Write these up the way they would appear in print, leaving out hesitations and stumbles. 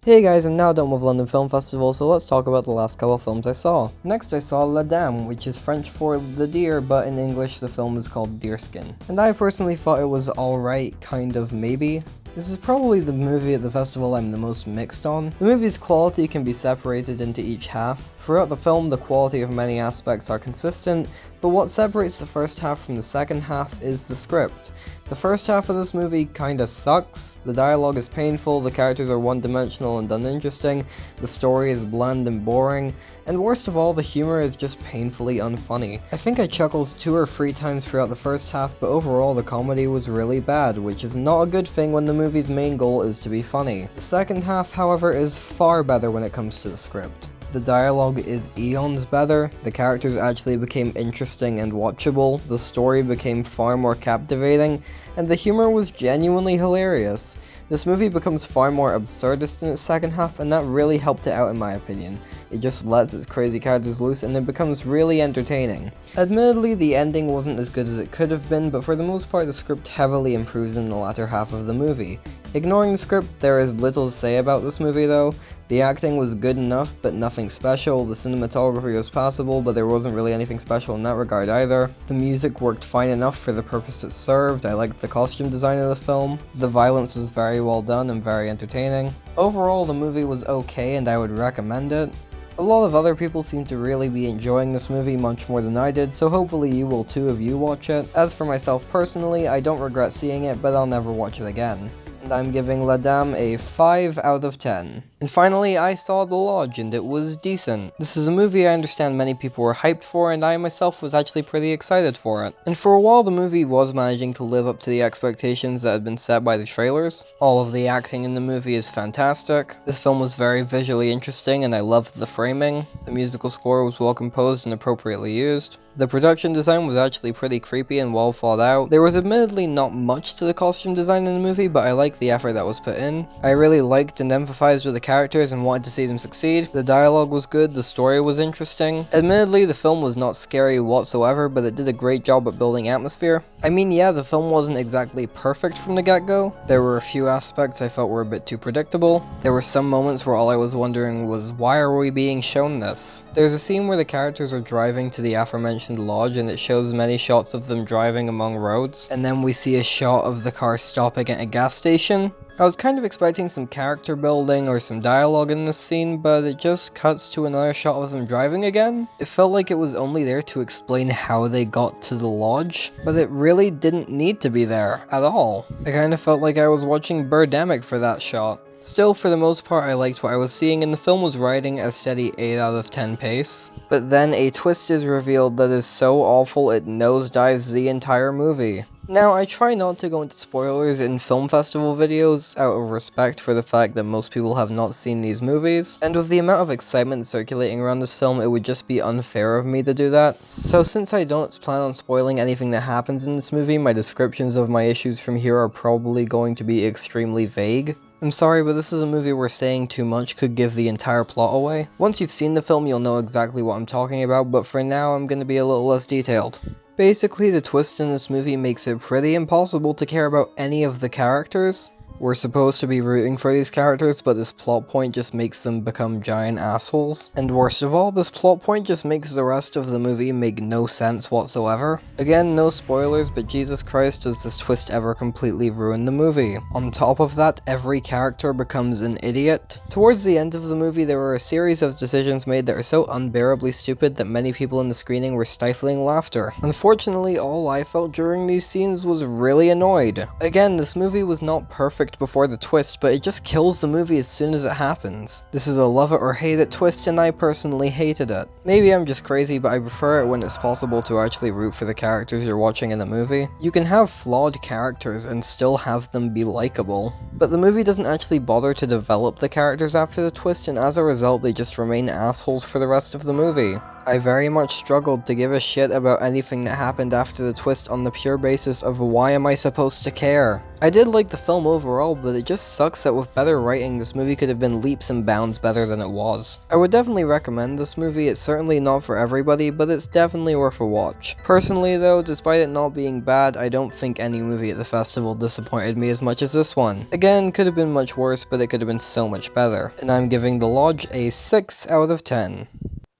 Hey guys, I'm now done with London Film Festival, so let's talk about the last couple of films I saw. Next I saw Daim, which is French for the deer, but in English the film is called Deerskin. And I personally thought it was alright, kind of, maybe. This is probably the movie at the festival I'm the most mixed on. The movie's quality can be separated into each half. Throughout the film, the quality of many aspects are consistent, but what separates the first half from the second half is the script. The first half of this movie kinda sucks. The dialogue is painful, the characters are one-dimensional and uninteresting, the story is bland and boring, and worst of all, the humor is just painfully unfunny. I think I chuckled 2 or 3 times throughout the first half, but overall the comedy was really bad, which is not a good thing when the movie's main goal is to be funny. The second half, however, is far better when it comes to the script. The dialogue is eons better, the characters actually became interesting and watchable, the story became far more captivating, and the humor was genuinely hilarious. This movie becomes far more absurdist in its second half, and that really helped it out in my opinion. It just lets its crazy characters loose and it becomes really entertaining. Admittedly, the ending wasn't as good as it could have been, but for the most part the script heavily improves in the latter half of the movie. Ignoring the script, there is little to say about this movie though. The acting was good enough, but nothing special. The cinematography was passable, but there wasn't really anything special in that regard either. The music worked fine enough for the purpose it served. I liked the costume design of the film. The violence was very well done and very entertaining. Overall, the movie was okay and I would recommend it. A lot of other people seem to really be enjoying this movie much more than I did, so hopefully you will too if you watch it. As for myself personally, I don't regret seeing it, but I'll never watch it again. And I'm giving Daim a 5 out of 10. And finally, I saw The Lodge, and it was decent. This is a movie I understand many people were hyped for, and I myself was actually pretty excited for it. And for a while, the movie was managing to live up to the expectations that had been set by the trailers. All of the acting in the movie is fantastic. This film was very visually interesting, and I loved the framing. The musical score was well composed and appropriately used. The production design was actually pretty creepy and well thought out. There was admittedly not much to the costume design in the movie, but I liked the effort that was put in. I really liked and empathized with the characters and wanted to see them succeed. The dialogue was good, the story was interesting. Admittedly, the film was not scary whatsoever, but it did a great job at building atmosphere. I mean, yeah, the film wasn't exactly perfect from the get-go. There were a few aspects I felt were a bit too predictable. There were some moments where all I was wondering was, why are we being shown this? There's a scene where the characters are driving to the aforementioned lodge and it shows many shots of them driving among roads, and then we see a shot of the car stopping at a gas station. I was kind of expecting some character building or some dialogue in this scene, but it just cuts to another shot of them driving again. It felt like it was only there to explain how they got to the lodge, but it really didn't need to be there at all. I kind of felt like I was watching Birdemic for that shot. Still, for the most part, I liked what I was seeing, and the film was riding a steady 8 out of 10 pace. But then a twist is revealed that is so awful it nosedives the entire movie. Now, I try not to go into spoilers in film festival videos out of respect for the fact that most people have not seen these movies, and with the amount of excitement circulating around this film, it would just be unfair of me to do that. So since I don't plan on spoiling anything that happens in this movie, my descriptions of my issues from here are probably going to be extremely vague. I'm sorry, but this is a movie where saying too much could give the entire plot away. Once you've seen the film, you'll know exactly what I'm talking about, but for now, I'm gonna be a little less detailed. Basically, the twist in this movie makes it pretty impossible to care about any of the characters. We're supposed to be rooting for these characters, but this plot point just makes them become giant assholes. And worst of all, this plot point just makes the rest of the movie make no sense whatsoever. Again, no spoilers, but Jesus Christ, does this twist ever completely ruin the movie. On top of that, every character becomes an idiot. Towards the end of the movie, there were a series of decisions made that are so unbearably stupid that many people in the screening were stifling laughter. Unfortunately, all I felt during these scenes was really annoyed. Again, this movie was not perfect before the twist, but it just kills the movie as soon as it happens. This is a love it or hate it twist, and I personally hated it. Maybe I'm just crazy, but I prefer it when it's possible to actually root for the characters you're watching in a movie. You can have flawed characters and still have them be likable, but the movie doesn't actually bother to develop the characters after the twist, and as a result they just remain assholes for the rest of the movie. I very much struggled to give a shit about anything that happened after the twist on the pure basis of why am I supposed to care? I did like the film overall, but it just sucks that with better writing, this movie could have been leaps and bounds better than it was. I would definitely recommend this movie. It's certainly not for everybody, but it's definitely worth a watch. Personally though, despite it not being bad, I don't think any movie at the festival disappointed me as much as this one. Again, could have been much worse, but it could have been so much better. And I'm giving The Lodge a 6 out of 10.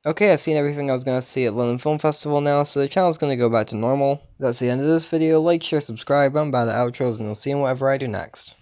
Okay, I've seen everything I was going to see at London Film Festival now, so the channel's going to go back to normal. That's the end of this video. Like, share, subscribe. I'm bad at outros, and you'll see in whatever I do next.